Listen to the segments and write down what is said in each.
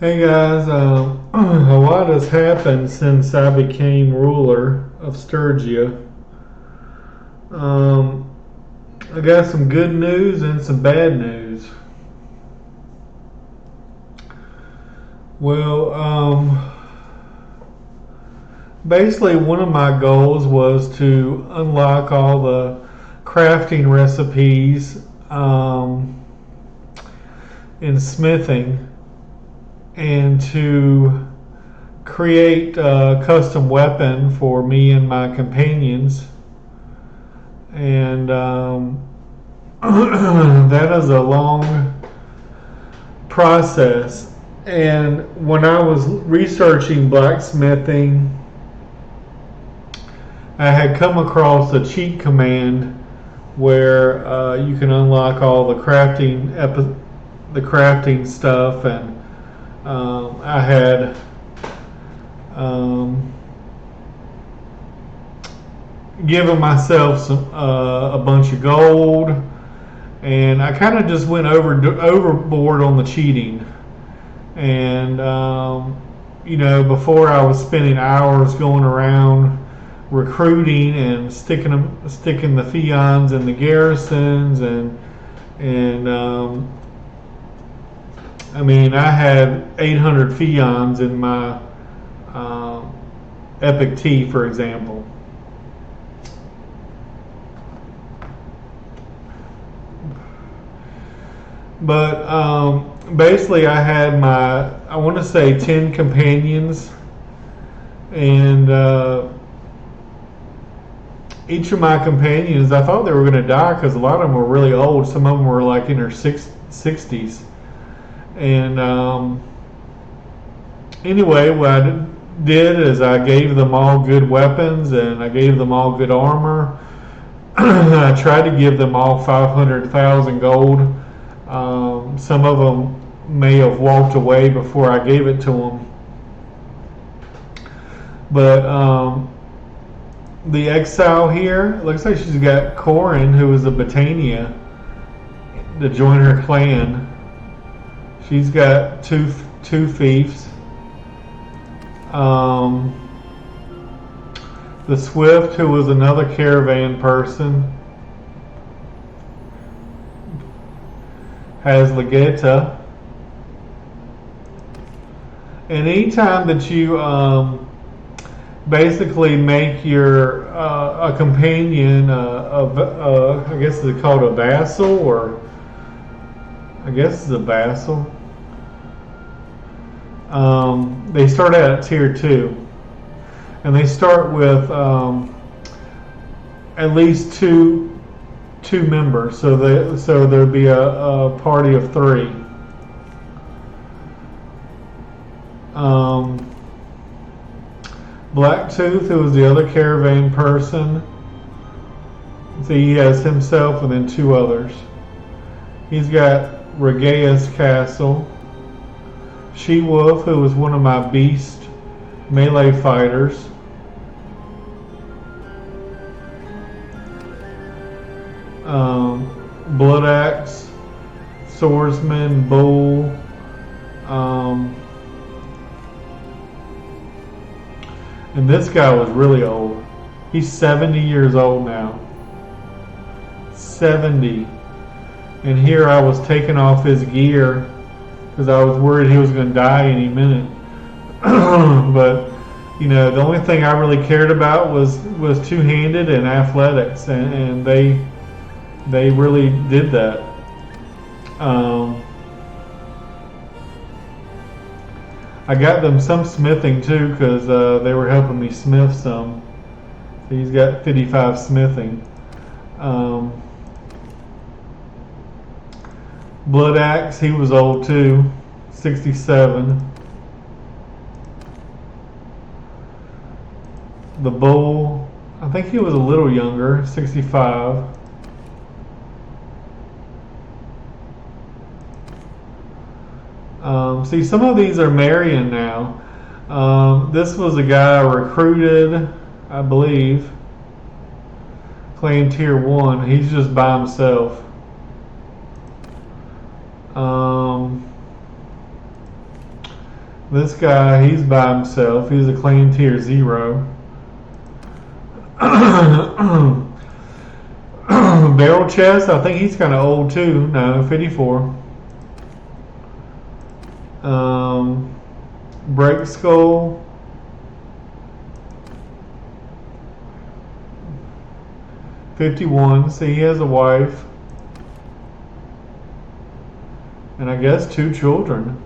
Hey guys, a lot has happened since I became ruler of Sturgia. Um, I got some good news and some bad news. Well, basically, one of my goals was to unlock all the crafting recipes in smithing and to create a custom weapon for me and my companions. And that is a long process. And when I was researching blacksmithing, I had come across a cheat command where you can unlock all the crafting stuff, and I had given myself a bunch of gold, and I kind of just went overboard on the cheating. And before I was spending hours going around recruiting and sticking the fions in the garrisons, and I mean, I had 800 fions in my epic tea, for example. But basically, I had I want to say 10 companions, and each of my companions, I thought they were going to die because a lot of them were really old. Some of them were like in their 60s. And anyway, what I did is I gave them all good weapons and I gave them all good armor. I tried to give them all 500,000 gold. Some of them may have walked away before I gave it to them. But the exile here, looks like she's got Corin, who is a Britannia, to join her clan. She's got two fiefs. The Swift, who was another caravan person, has Legeta. And anytime that you basically make your a companion, I guess it's called a vassal, or I guess it's a vassal. They start out at tier 2, and they start with at least two members. So there'll be a party of 3. Blacktooth, who was the other caravan person, see, he has himself and then 2 others. He's got Regaeus Castle. She-Wolf, who was one of my beast melee fighters. Blood Axe, Swordsman, Bull. And this guy was really old. He's 70 years old now. 70. And here I was taking off his gear because I was worried he was going to die any minute. But the only thing I really cared about was two-handed and athletics, and they really did that. I got them some smithing too because they were helping me smith some. So he's got 55 smithing. Blood Axe, he was old too, 67. The Bull, I think he was a little younger, 65. See, some of these are marrying now. This was a guy I recruited, I believe, claimed tier 1. He's just by himself. This guy, he's by himself. He's a clan tier 0. Barrel chest, I think he's kind of old too. No, 54. Break skull. 51. See, he has a wife. And I guess 2 children.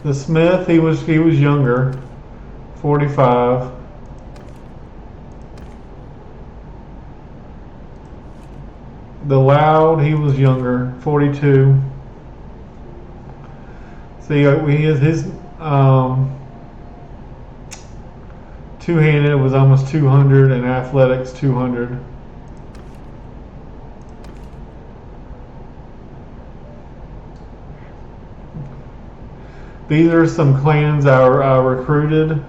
The Smith, he was younger. 45. The Loud, he was younger. 42. See, he is his two-handed was almost 200 and athletics 200. These are some clans I recruited.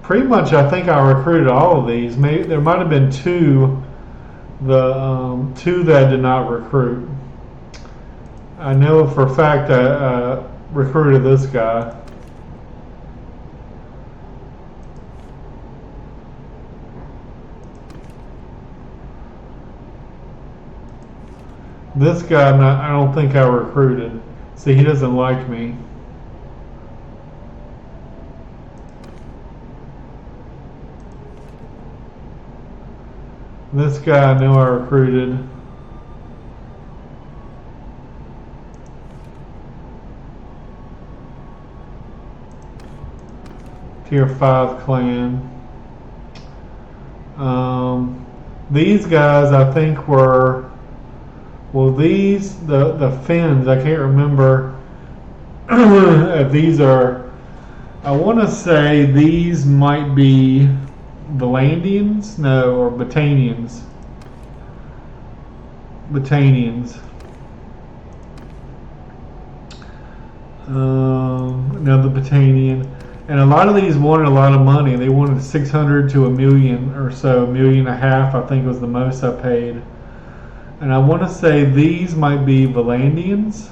Pretty much, I think I recruited all of these. Maybe there might have been 2, two that I did not recruit. I know for a fact I recruited this guy. This guy, I don't think I recruited. See, he doesn't like me. This guy I know I recruited. Tier 5 clan. These guys I think were, well, these, the Finns, I can't remember if these are, I want to say these might be Valandians? No, or Batanians. Another Batanian. And a lot of these wanted a lot of money. They wanted 600 to $1 million or so, $1.5 million, I think was the most I paid. And I want to say these might be Valandians.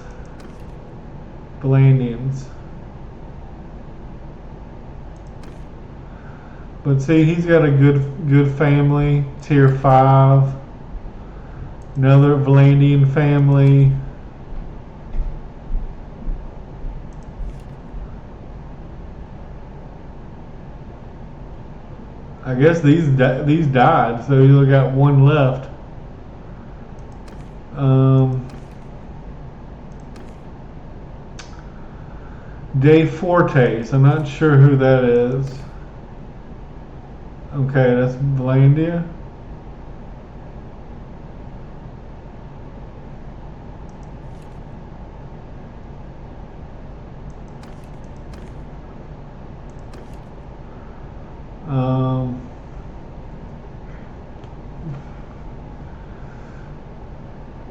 But see, he's got a good family, tier 5. Another Valandian family. I guess these died, so you only got 1 left. De Fortes, I'm not sure who that is. Okay, that's Valandia.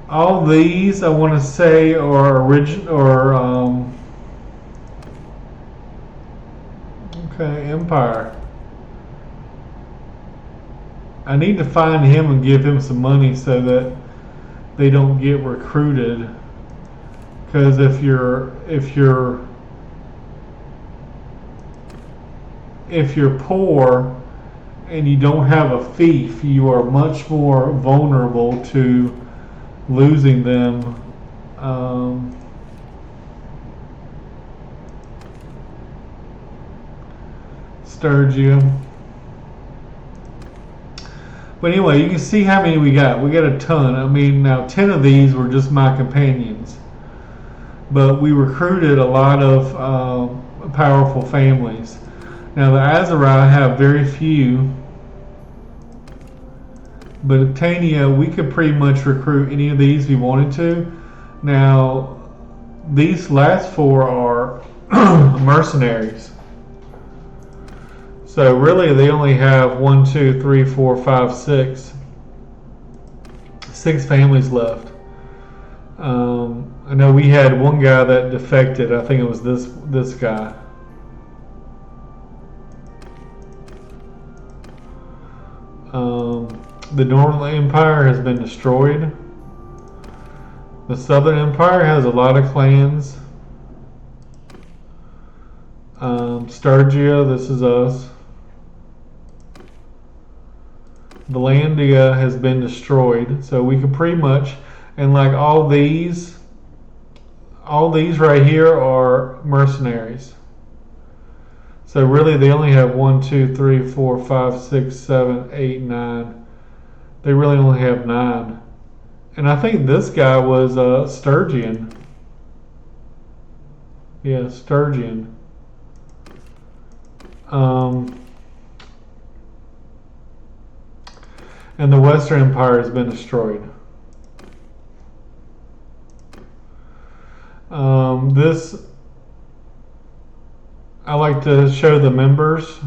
All these I want to say are okay, Empire. I need to find him and give him some money so that they don't get recruited. Because if you're poor and you don't have a fief, you are much more vulnerable to losing them. Sturgium. But anyway, you can see how many we got. We got a ton. I mean, now 10 of these were just my companions. But we recruited a lot of powerful families. Now the Azeri have very few. But Titania, we could pretty much recruit any of these we wanted to. Now, these last 4 are mercenaries. So really they only have 1, 2, 3, 4, 5, 6. 6 families left. I know we had one guy that defected. I think it was this guy. The Northern Empire has been destroyed. The Southern Empire has a lot of clans. Sturgia, this is us. Valandia has been destroyed, so we could pretty much, and like all these right here are mercenaries. So really they only have 1, 2, 3, 4, 5, 6, 7, 8, 9. They really only have 9. And I think this guy was Sturgian. Yeah, Sturgian. And the Western Empire has been destroyed. This, I like to show the members.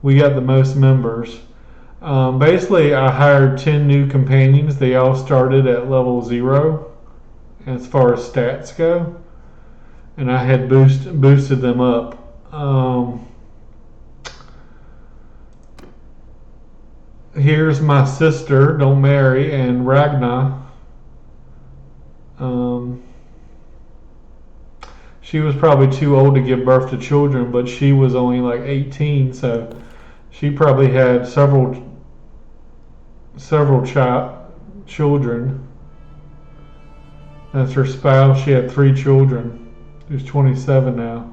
We got the most members. Basically, I hired 10 new companions. They all started at level 0 as far as stats go. And I had boosted them up. Here's my sister, Don't Marry, and Ragna. She was probably too old to give birth to children, but she was only like 18, so she probably had several children. That's her spouse. She had 3 children. She's 27 now.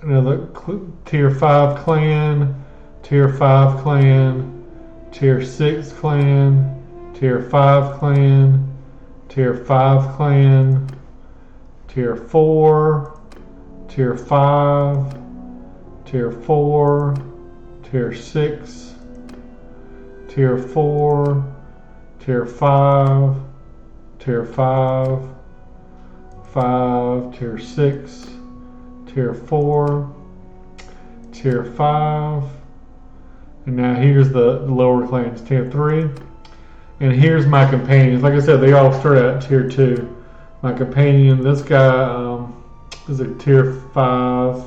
Another tier 5 clan, tier 5 clan, tier 6 clan, tier 5 clan, tier 5 clan, tier 4, tier 5, tier 4, tier 6, tier 4, tier 5, tier 5, 5, tier 6, tier 4, tier 5, and now here's the lower clans, tier 3, and here's my companions. Like I said, they all start at tier 2. My companion, this guy is a tier 5,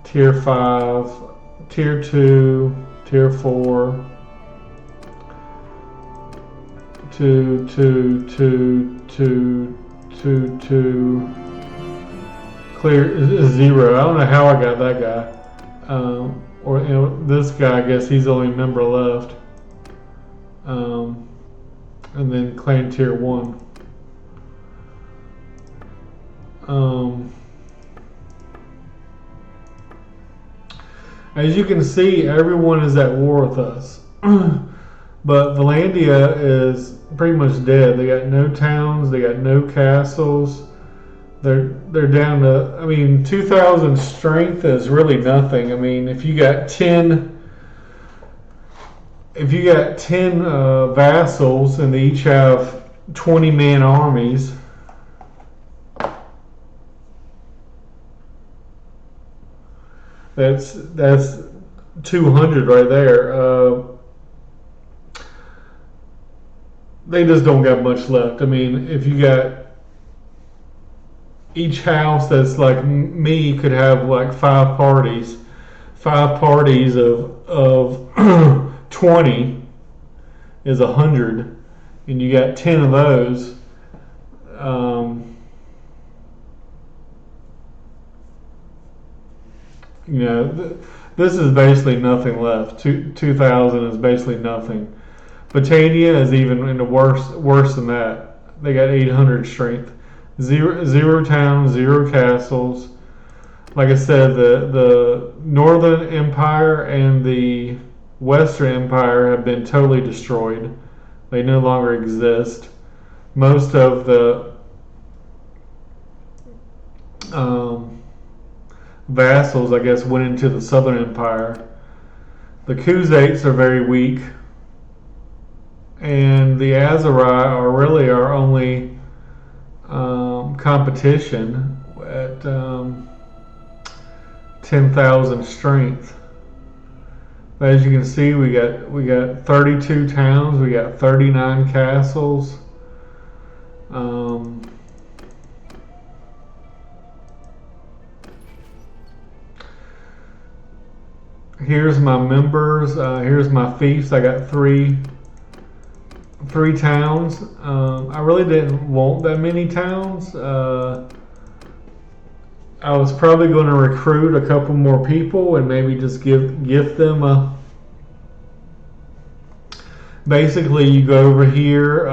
tier 5, tier 2, tier 4, 2, 2, 2, 2, 2, 2, clear 0. I don't know how I got that guy. Or this guy, I guess he's the only member left. And then clan tier 1. As you can see, everyone is at war with us. But Valandia is pretty much dead. They got no towns, they got no castles. They're down to, I mean, 2,000 strength is really nothing. I mean, if you got 10 vassals and they each have 20-man armies, that's 200 right there. They just don't got much left. I mean, if you got each house that's like me could have like 5 parties. 5 parties of 20 is 100, and you got 10 of those. You know, this is basically nothing left. 2,000 is basically nothing. Battania is even into worse than that. They got 800 strength. Zero towns, 0 castles. Like I said, the Northern Empire and the Western Empire have been totally destroyed. They no longer exist. Most of the vassals, I guess, went into the Southern Empire. The Khuzaits are very weak, and the Aseri are really our only competition at 10,000 strength. But as you can see, we got 32 towns, we got 39 castles. Here's my members. Here's my fiefs. I got three towns. I really didn't want that many towns. I was probably going to recruit a couple more people and maybe just gift them a. Basically, you go over here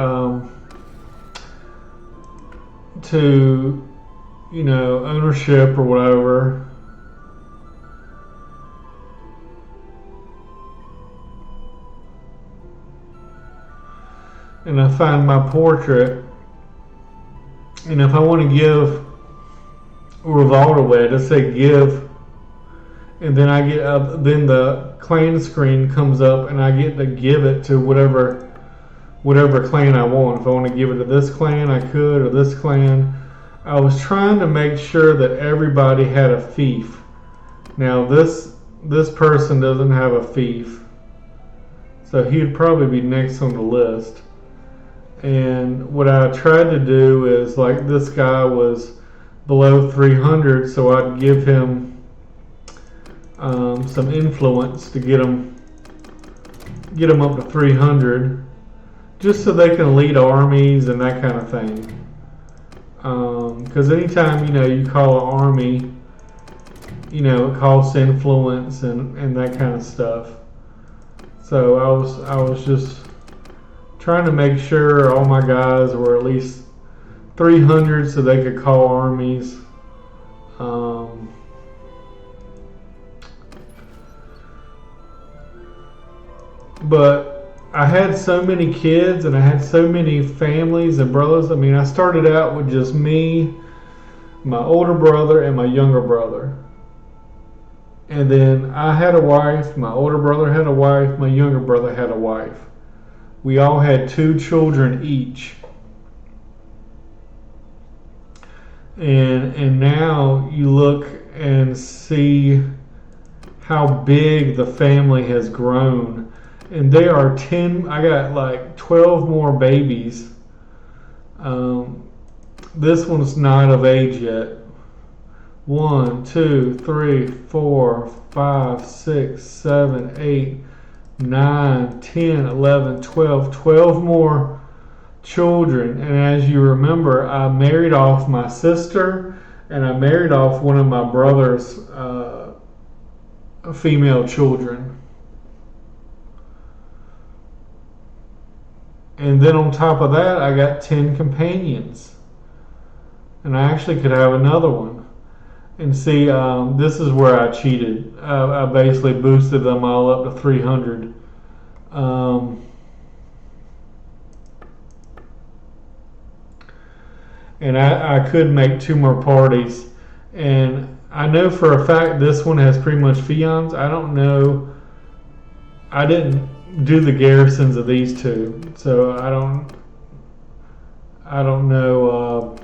to, ownership or whatever. And I find my portrait. And if I want to give revolt away, just say give, and then I get then the clan screen comes up, and I get to give it to whatever clan I want. If I want to give it to this clan, I could, or this clan. I was trying to make sure that everybody had a fief. Now this person doesn't have a fief, so he'd probably be next on the list. And what I tried to do is, like, this guy was below 300, so I'd give him some influence to get him up to 300, just so they can lead armies and that kind of thing. Because anytime you call an army, it costs influence and that kind of stuff. So I was just trying to make sure all my guys were at least 300 so they could call armies. But I had so many kids and I had so many families and brothers. I mean, I started out with just me, my older brother, and my younger brother. And then I had a wife, my older brother had a wife, my younger brother had a wife. We all had 2 children each. And now you look and see how big the family has grown. And there are 10, I got like 12 more babies. This one's not of age yet. 1, 2, 3, 4, 5, 6, 7, 8, 9, 10, 11, 12 more children. And as you remember, I married off my sister and I married off one of my brother's female children. And then on top of that, I got 10 companions. And I actually could have another one. And see, this is where I cheated. I basically boosted them all up to 300. And I could make 2 more parties. And I know for a fact this one has pretty much Fions. I don't know. I didn't do the garrisons of these 2, so I don't know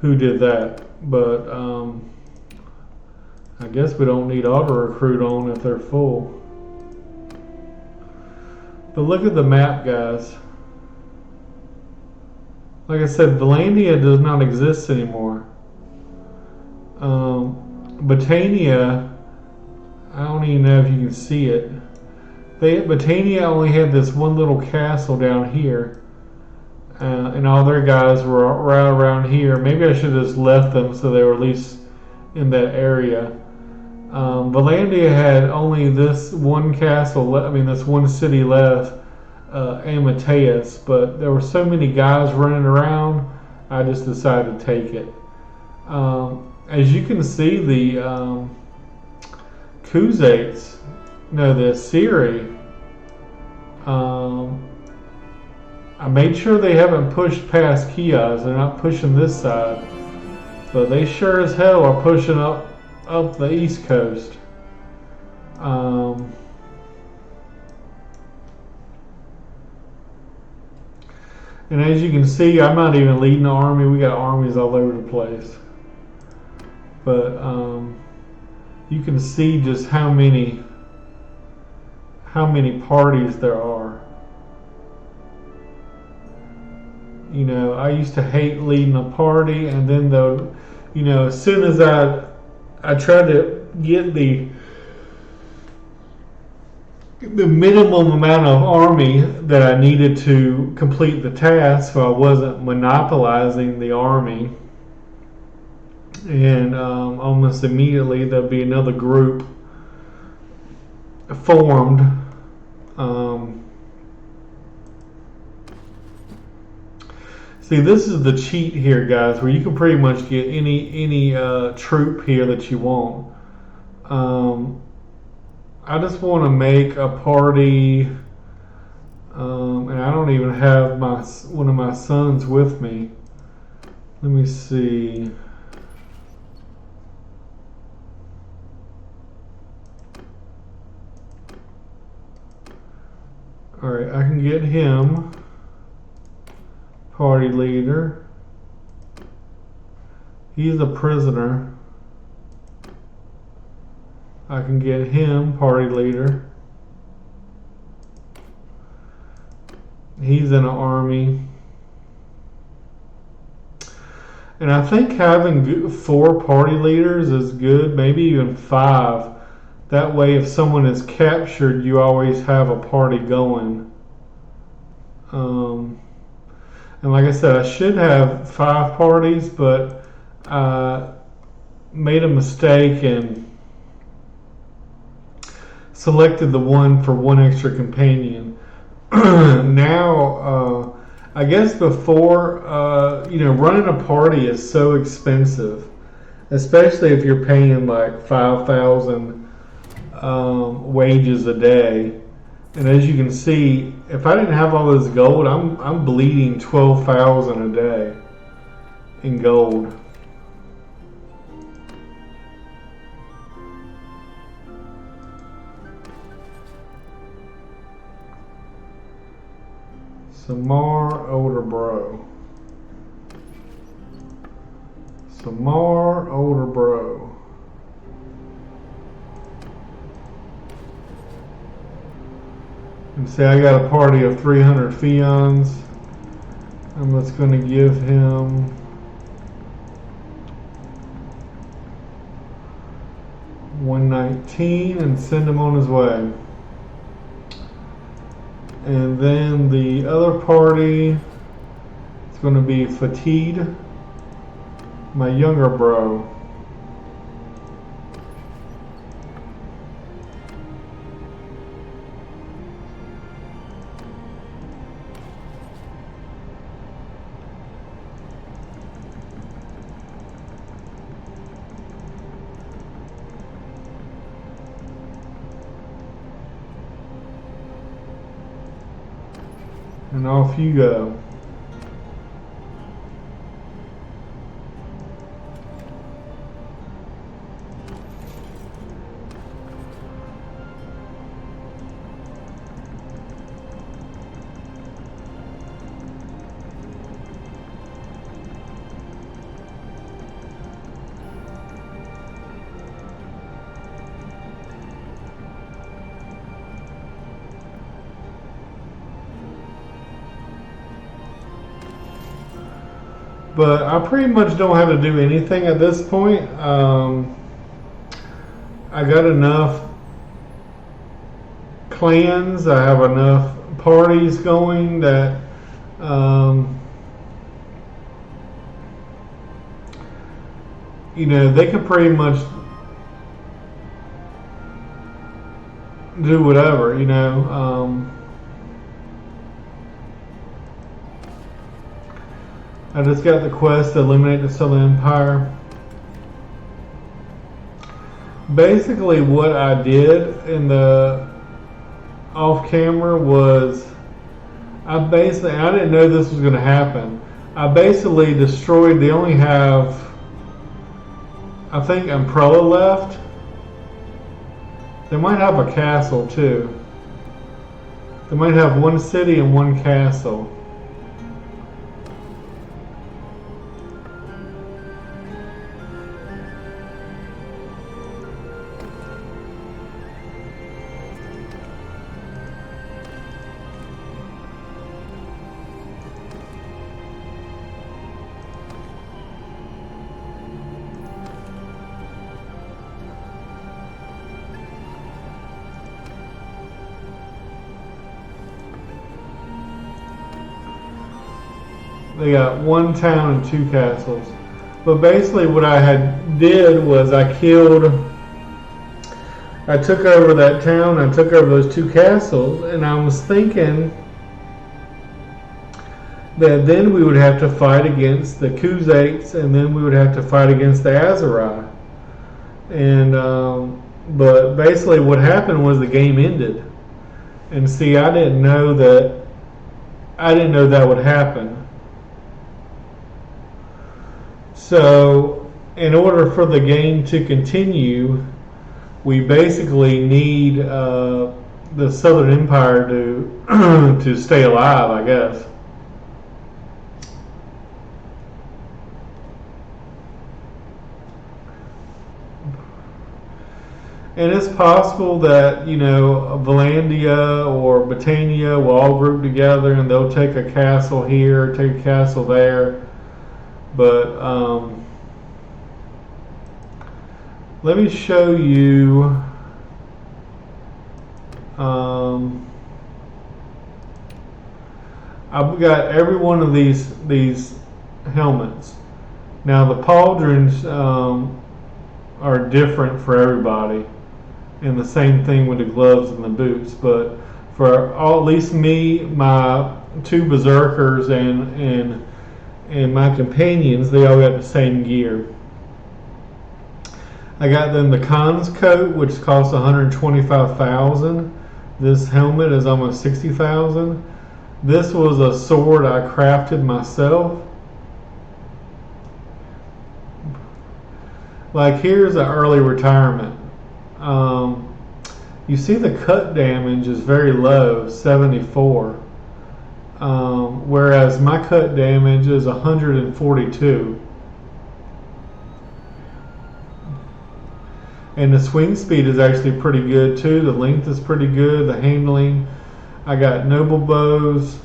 who did that, but I guess we don't need auto recruit on if they're full. But look at the map, guys. Like I said, Valandia does not exist anymore. Botania, I don't even know if you can see it. Botania only had this one little castle down here, and all their guys were right around here. Maybe I should have just left them so they were at least in that area. Valandia had only this one castle, this one city left, Amateus, but there were so many guys running around, I just decided to take it. As you can see, the Khuzaits, the aseri, I made sure they haven't pushed past Chios. They're not pushing this side, but they sure as hell are pushing up the east coast. And as you can see, I'm not even leading the army. We got armies all over the place. But you can see just how many parties there are. I used to hate leading a party, and then as soon as I tried to get the minimum amount of army that I needed to complete the task, so I wasn't monopolizing the army. And almost immediately there'll be another group formed. See, this is the cheat here, guys, where you can pretty much get any troop here that you want. I just want to make a party, and I don't even have one of my sons with me. Let me see. All right, I can get him party leader. He's a prisoner. I can get him party leader. He's in an army. And I think having 4 party leaders is good, maybe even 5. That way, if someone is captured, you always have a party going. And like I said, I should have 5 parties, but I made a mistake and selected the one for 1 extra companion. Now, I guess before, running a party is so expensive, especially if you're paying like 5,000 wages a day. And as you can see, if I didn't have all this gold, I'm bleeding 12,000 a day in gold. Samar older bro. Samar older bro. And say I got a party of 300 Fions. I'm just going to give him $119 and send him on his way. And then the other party is going to be Fatid, my younger bro. And off you go. But I pretty much don't have to do anything at this point. I got enough clans, I have enough parties going that they can pretty much do whatever, I just got the quest to eliminate the Southern Empire. Basically what I did in the off camera was I didn't know this was going to happen. I basically destroyed, they only have, I think, Umbrella left. They might have a castle too. They might have 1 city and 1 castle. They got one town and two castles. But basically, what I had did was I took over that town. I took over those two castles, and I was thinking that then we would have to fight against the Kuzates, and then we would have to fight against the Aseri. And but basically, what happened was the game ended. And see, I didn't know that would happen. So, in order for the game to continue, we basically need the Southern Empire to to stay alive, I guess. And it's possible that, Valandia or Britannia will all group together and they'll take a castle here, take a castle there. But let me show you. I've got every one of these helmets. Now the pauldrons are different for everybody. And the same thing with the gloves and the boots, but for at least me, my two berserkers and my companions, they all got the same gear. I got them the Khan's coat, which costs 125,000. This helmet is almost 60,000. This was a sword I crafted myself. Like, here's an early retirement. You see the cut damage is very low, 74, whereas my cut damage is 142. And the swing speed is actually pretty good too. The length is pretty good. The handling. I got noble bows.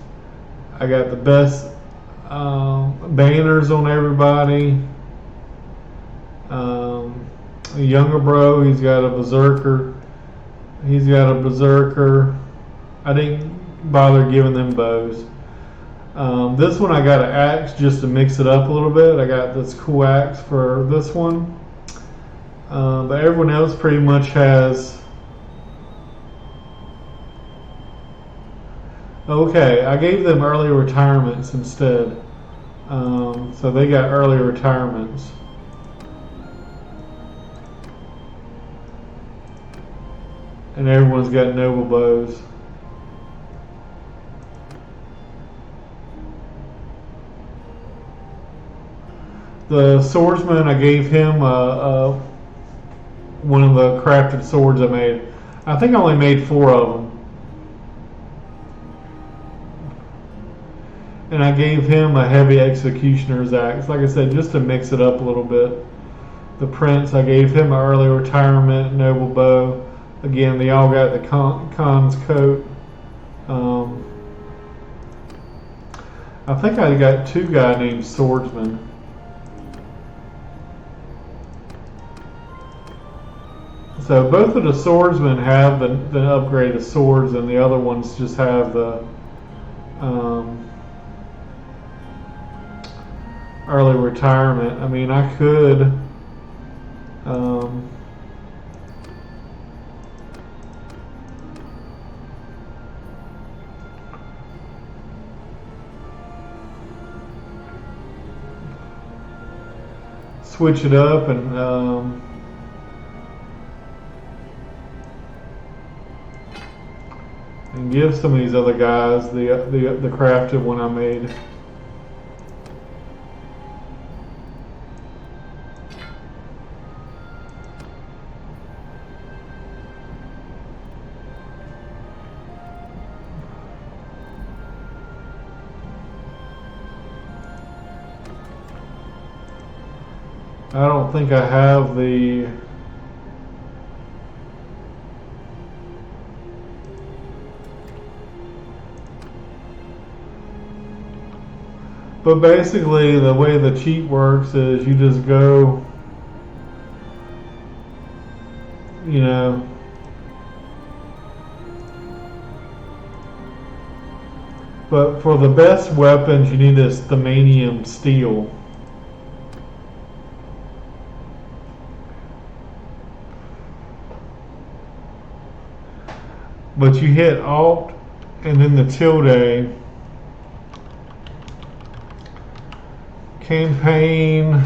I got the best banners on everybody. A younger bro, he's got a berserker. I didn't bother giving them bows. This one I got an axe just to mix it up a little bit. I got this cool axe for this one. But everyone else pretty much has. Okay, I gave them early retirements instead. So they got early retirements. And everyone's got noble bows. The swordsman, I gave him one of the crafted swords I made. I think I only made 4 of them. And I gave him a heavy executioner's axe, like I said, just to mix it up a little bit. The prince, I gave him an early retirement, noble bow. Again, they all got the Khan's coat. I think I got 2 guys named swordsman. So both of the swordsmen have the upgraded swords, and the other ones just have the early retirement. I mean, I could switch it up and give some of these other guys the crafted one I made. I don't think I have the but basically the way the cheat works is you just go, But for the best weapons, you need this thamanium steel. But you hit Alt and then the tilde. Campaign.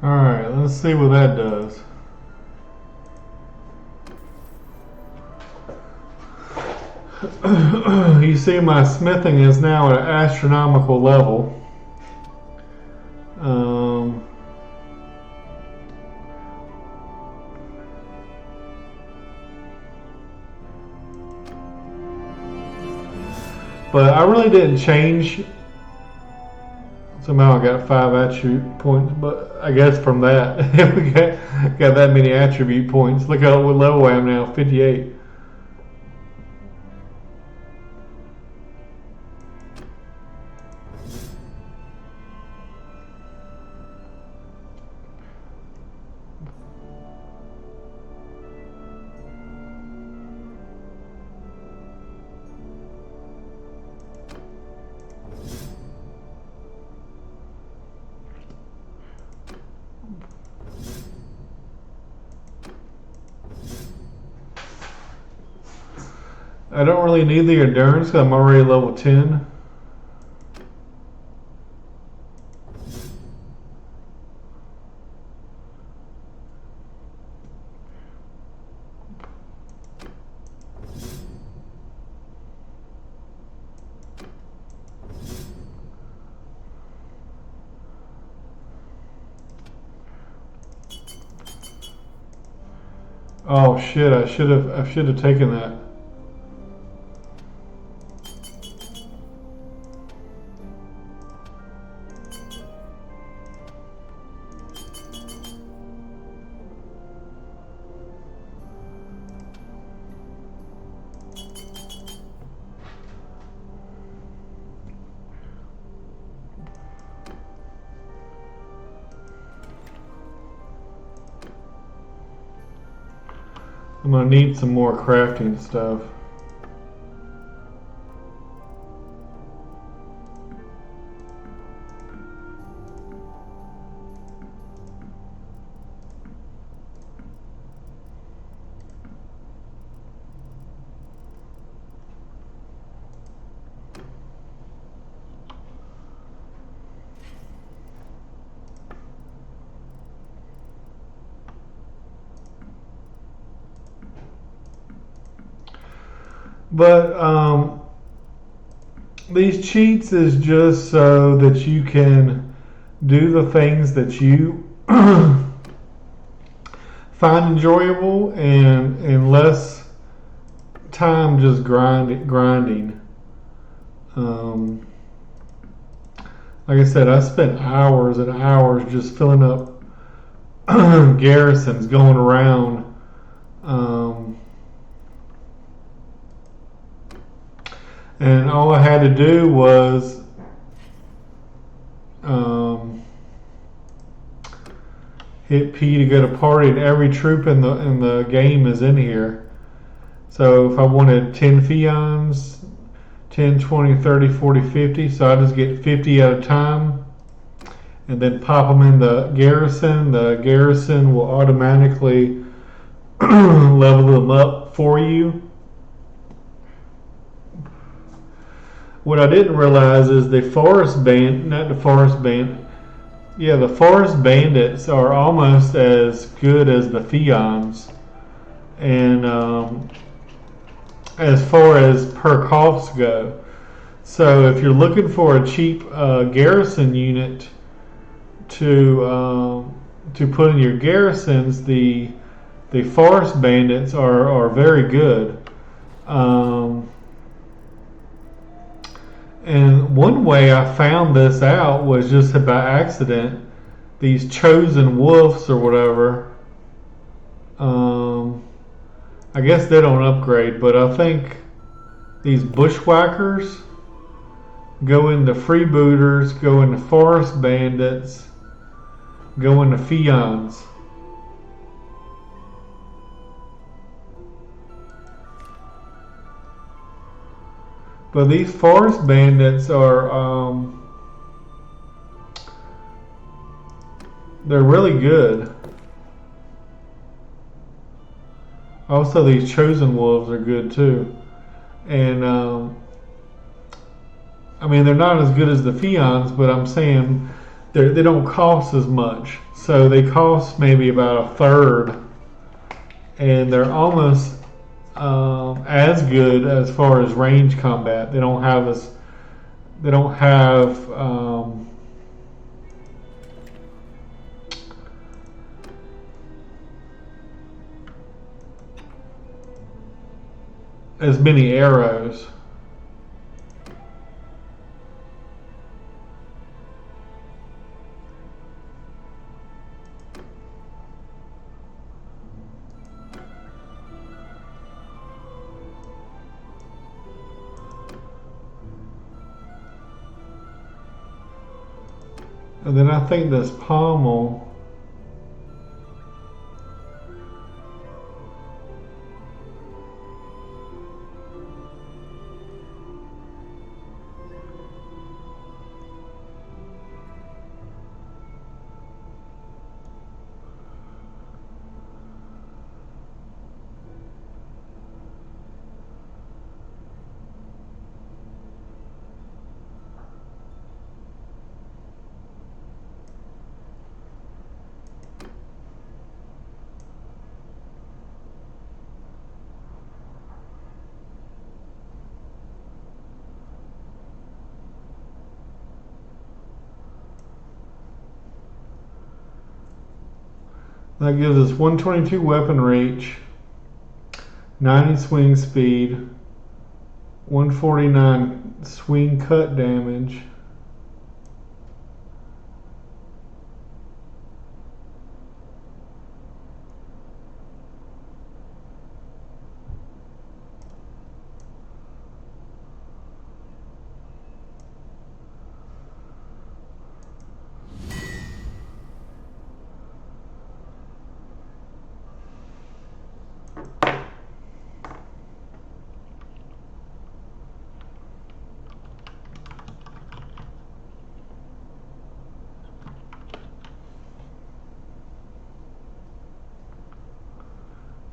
Alright, let's see what that does. You see my smithing is now at an astronomical level. But I really didn't change. Somehow I got 5 attribute points, but I guess from that, we got that many attribute points. Look how what level I am now, 58. I don't really need the endurance because I'm already level 10. Oh shit! I should have taken that. I'm gonna need some more crafting stuff. But these cheats is just so that you can do the things that you find enjoyable and less time just grinding. Like I said, I spent hours and hours just filling up garrisons going around Um, and all I had to do was um, hit P to go to party, and every troop in the game is in here. So if I wanted 10 Fions, 10, 20, 30, 40, 50, so I just get 50 at a time and then pop them in the garrison. The garrison will automatically level them up for you. What I didn't realize is the forest bandits are almost as good as the Fions. And as far as per costs go. So if you're looking for a cheap garrison unit to put in your garrisons, the forest bandits are very good. And one way I found this out was just by accident. These chosen wolves or whatever. I guess they don't upgrade, but I think these bushwhackers go into freebooters, go into forest bandits, go into Fions. But these forest bandits are, they're really good. Also, these chosen wolves are good too. And, I mean, they're not as good as the Fions, but I'm saying they don't cost as much. So they cost maybe about a third. And they're almost as good as far as range combat. They don't have as many arrows. And then I think this pommel, that gives us 122 weapon reach, 90 swing speed, 149 swing cut damage.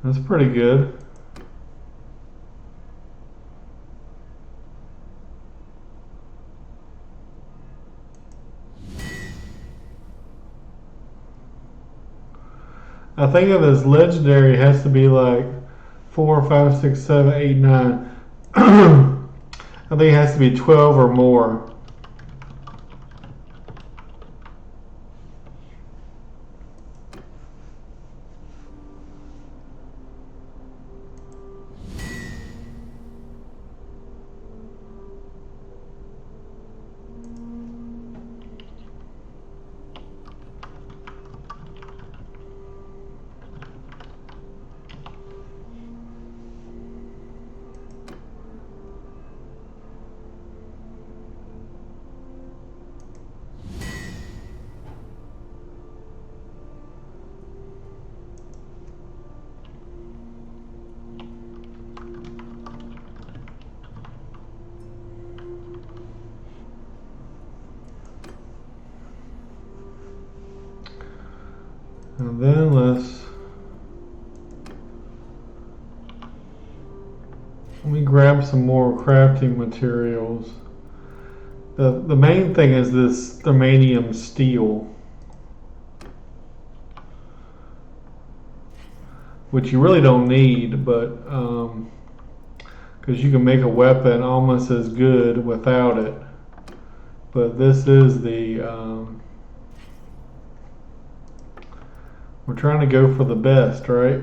That's pretty good. I think of as legendary, it has to be like 4, 5, 6, 7, 8, 9. I think it has to be 12 or more. then let me grab some more crafting materials. The main thing is this thermanium steel, which you really don't need, but because you can make a weapon almost as good without it. But this is the we're trying to go for the best, right?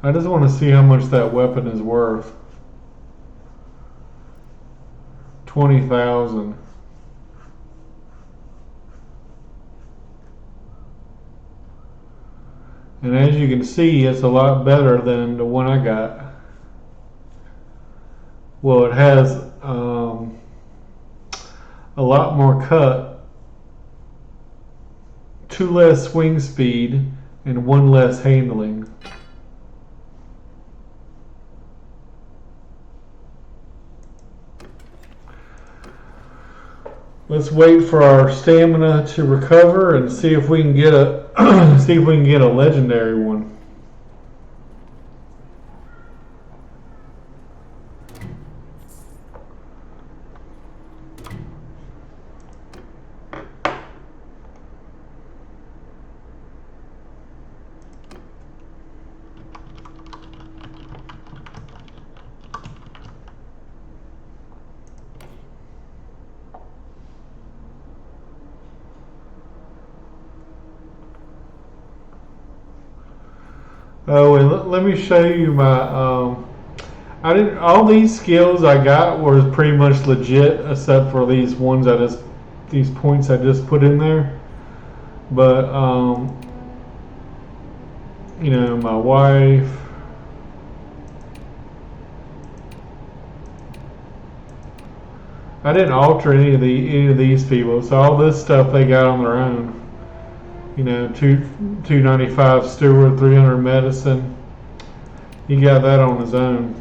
I just want to see how much that weapon is worth. 20,000. And as you can see, it's a lot better than the one I got. Well, it has a lot more cut, 2 less swing speed, and 1 less handling. Let's wait for our stamina to recover and see if we can get a see if we can get a legendary one. Oh, and let me show you my. I didn't. All these skills I got were pretty much legit, except for these ones these points I just put in there. But you know, my wife. I didn't alter any of these people, so all this stuff they got on their own. You know, 295 steward, 300 medicine. He got that on his own.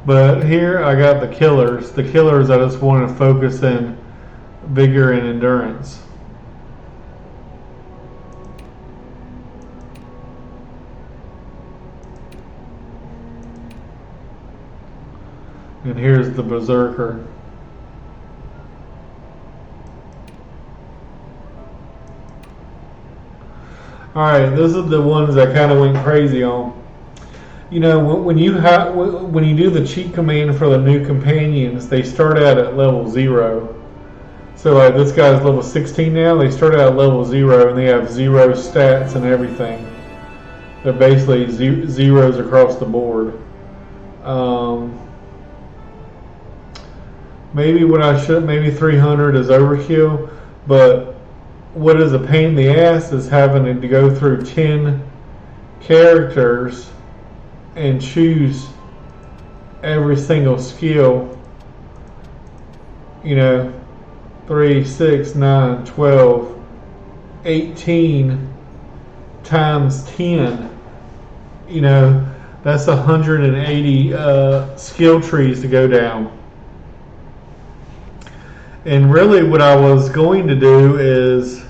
But here I got the killers. The killers I just want to focus in vigor and endurance. And here's the berserker. Alright, this is the ones I kind of went crazy on. You know, when you do the cheat command for the new companions, they start out at level 0. So like this guy's level 16 now, they start out at level 0 and they have 0 stats and everything. They're basically zeros across the board. Maybe 300 is overkill, but what is a pain in the ass is having to go through 10 characters and choose every single skill. You know, 3, 6, 9, 12, 18 times 10. You know, that's 180 skill trees to go down. And really what I was going to do is,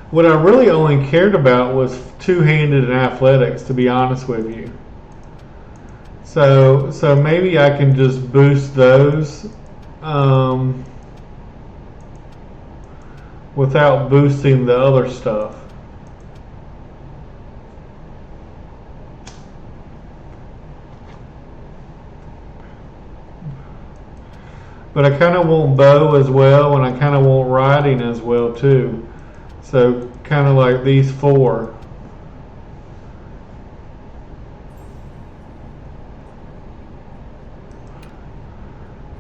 what I really only cared about was two-handed and athletics, to be honest with you. So maybe I can just boost those without boosting the other stuff. But I kind of want bow as well, and I kind of want riding as well too. So kind of like these 4.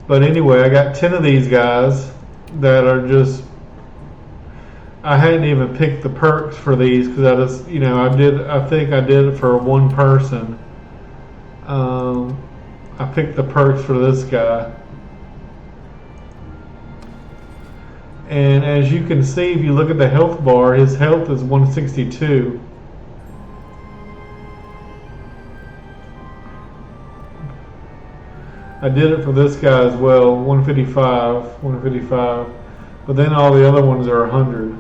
But anyway, I got 10 of these guys that are just, I hadn't even picked the perks for these because I just, you know, I think I did it for one person. I picked the perks for this guy. And as you can see, if you look at the health bar, his health is 162. I did it for this guy as well, 155, 155. But then all the other ones are 100.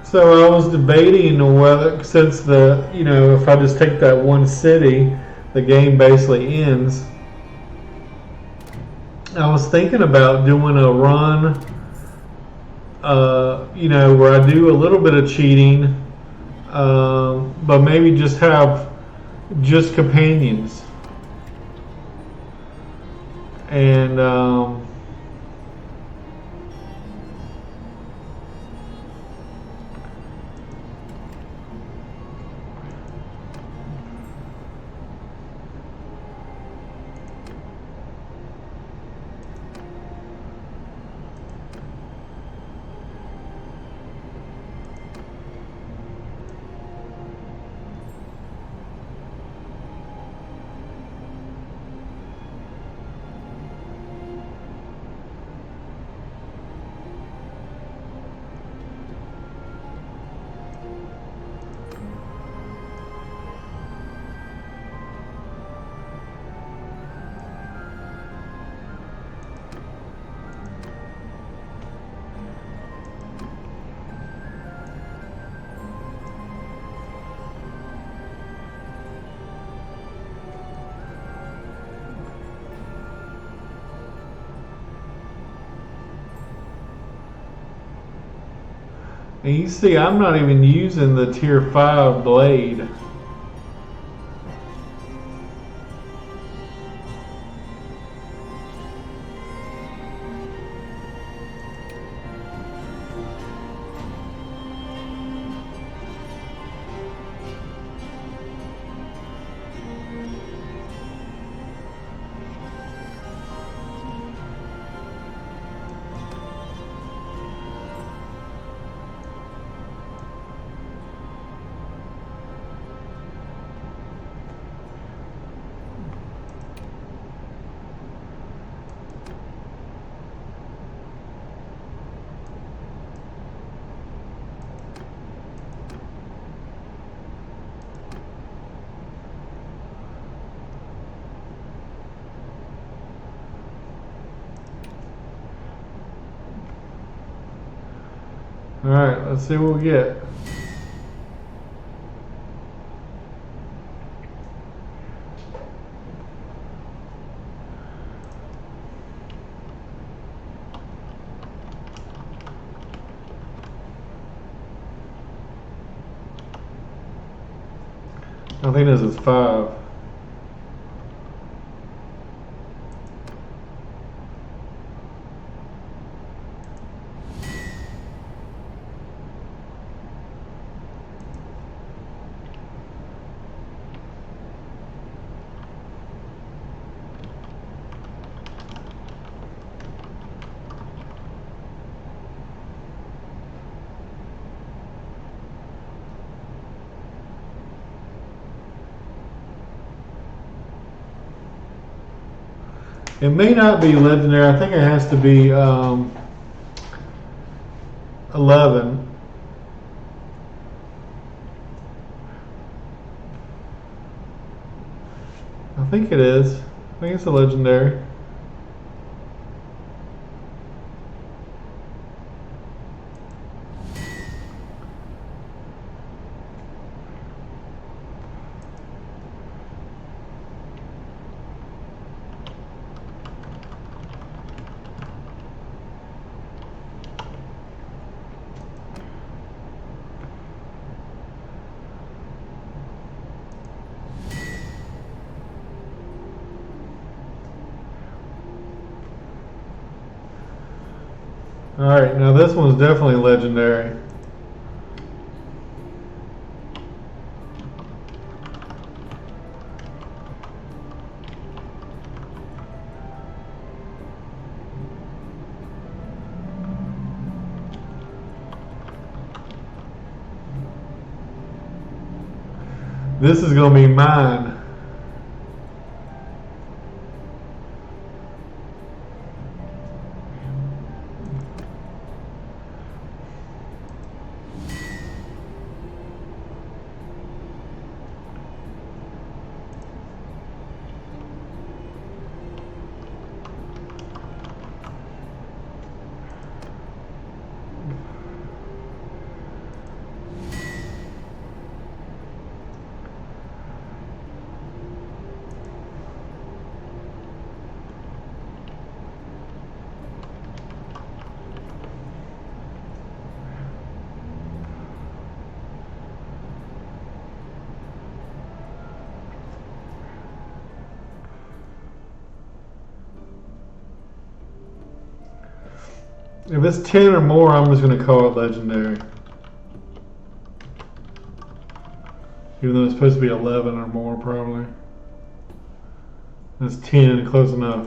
So I was debating whether, since if I just take that one city, the game basically ends. I was thinking about doing a run, where I do a little bit of cheating, but maybe just have just companions. And And you see, I'm not even using the tier 5 blade. Alright, let's see what we get. I think this is 5. It may not be legendary. I think it has to be 11. I think it is. I think it's a legendary. Alright, now this one's definitely legendary. This is going to be mine. If it's 10 or more, I'm just going to call it legendary. Even though it's supposed to be 11 or more, probably. That's 10, close enough.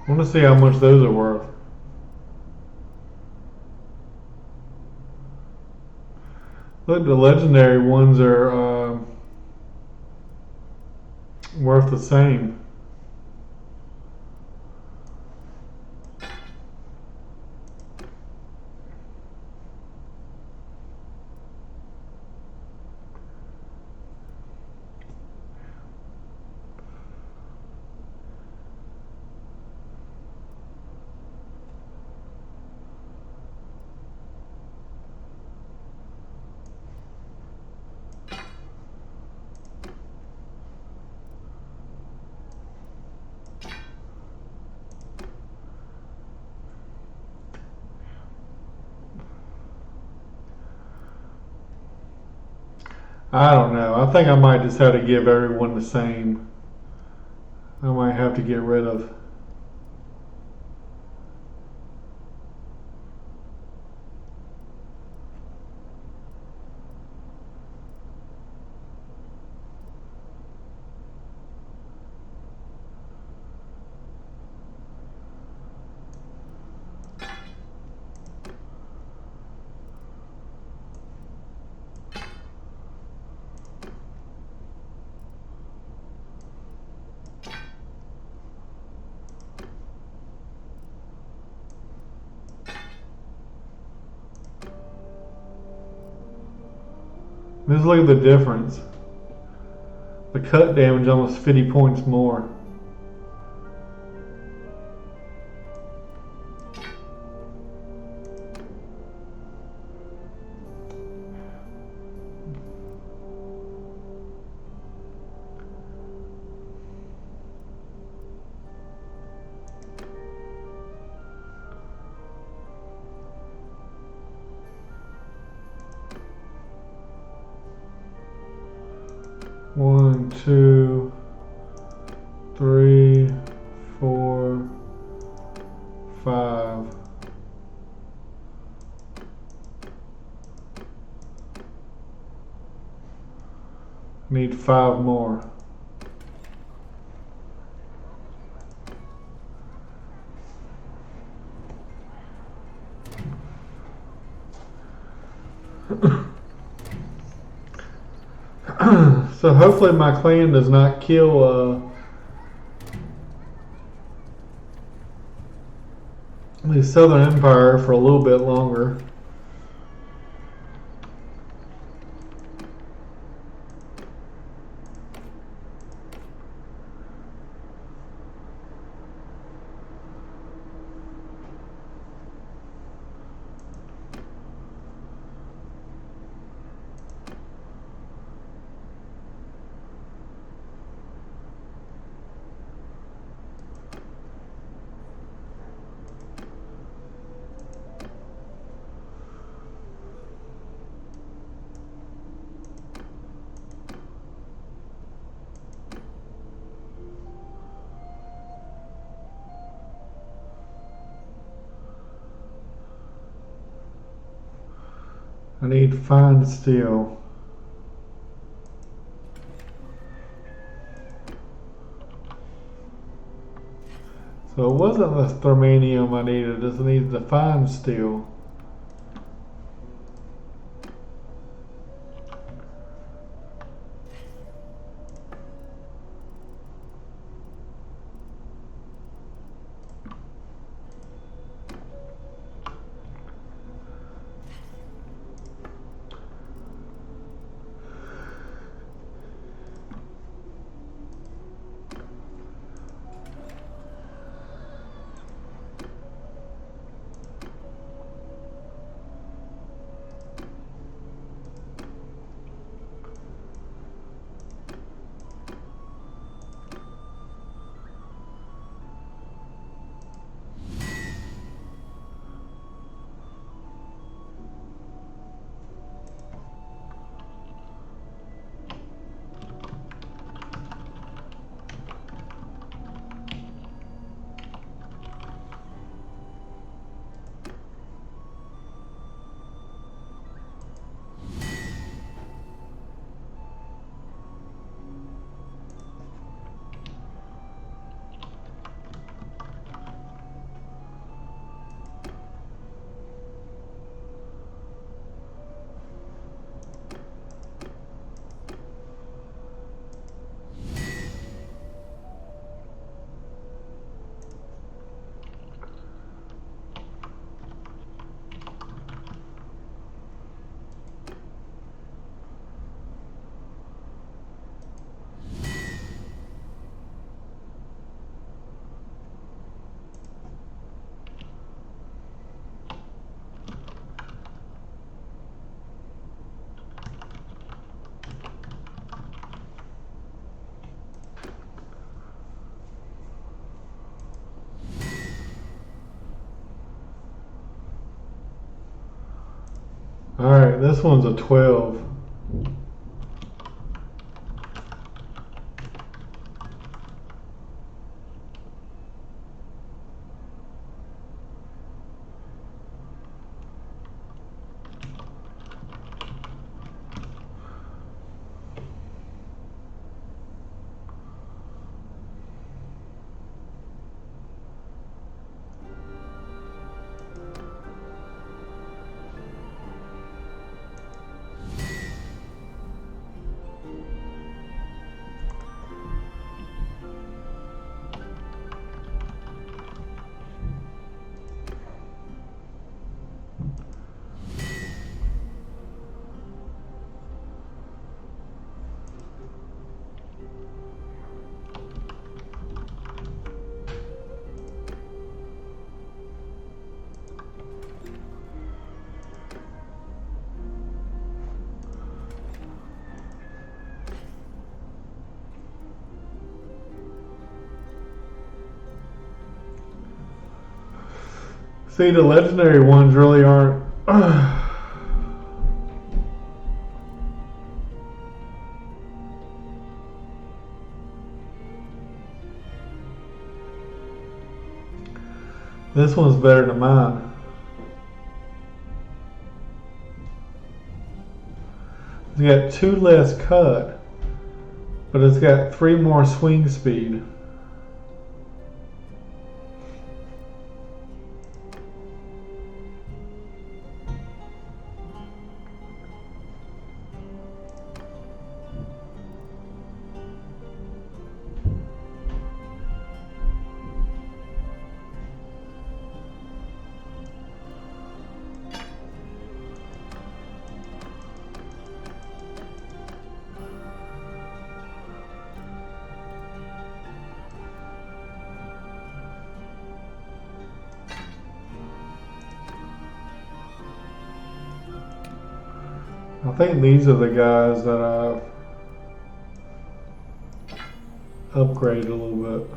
I want to see how much those are worth. Look, the legendary ones are worth the same. I don't know. I think I might just have to give everyone the same. I might have to get rid of. Just look at the difference. The cut damage almost 50 points more. One, two, three, four, five. Need 5 more. So hopefully my clan does not kill the Southern Empire for a little bit longer. I need fine steel. So it wasn't the thermanium I needed, I just needed the fine steel. Alright, this one's a 12. See, the legendary ones really aren't. This one's better than mine. It's got 2 less cut, but it's got 3 more swing speed. I think these are the guys that I've upgraded a little bit.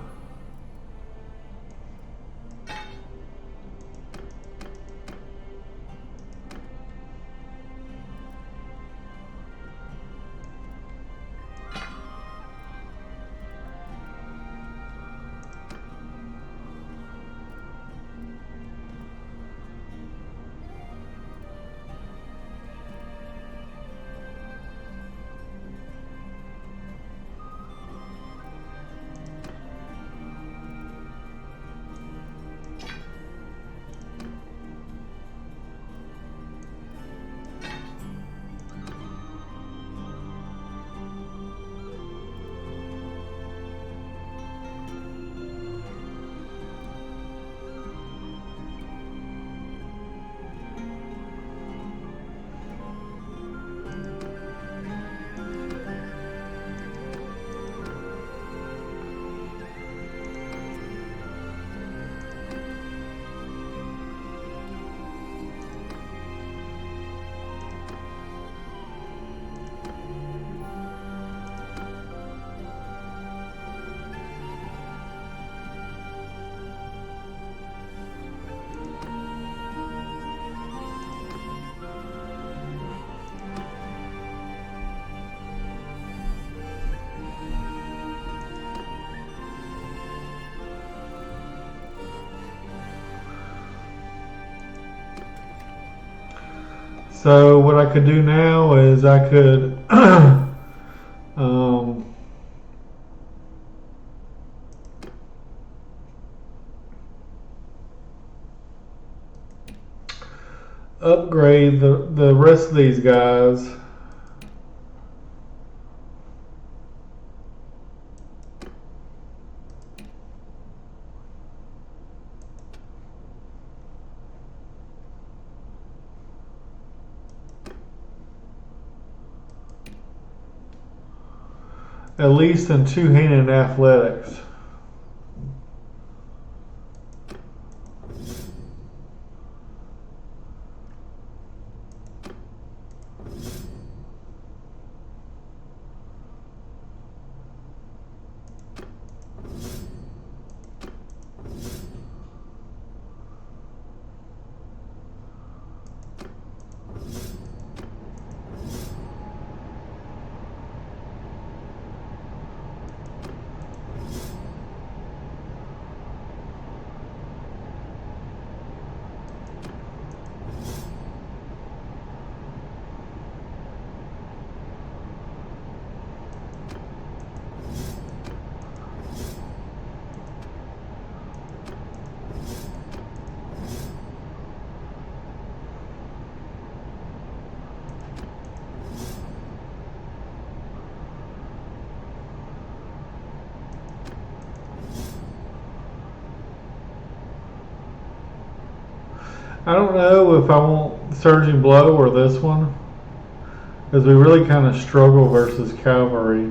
So what I could do now is I could um, upgrade the rest of these guys. At least in two-handed athletics. I don't know if I want Surging Blow or this one, because we really kind of struggle versus cavalry.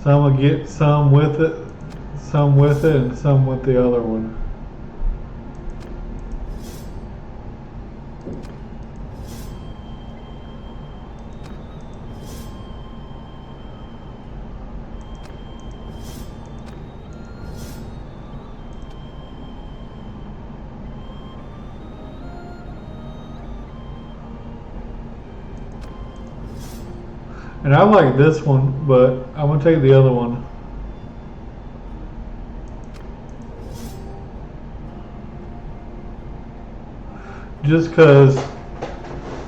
So I'm gonna get some with it, and some with the other one. And I like this one, but I'm gonna take the other one. Just because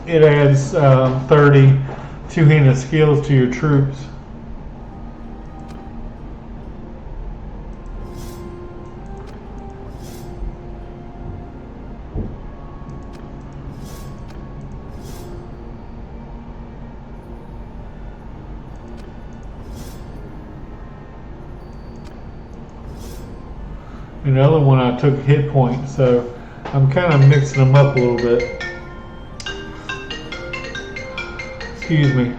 it adds 30 two-handed skills to your troops. And the other one I took hit points, so I'm kind of mixing them up a little bit. Excuse me.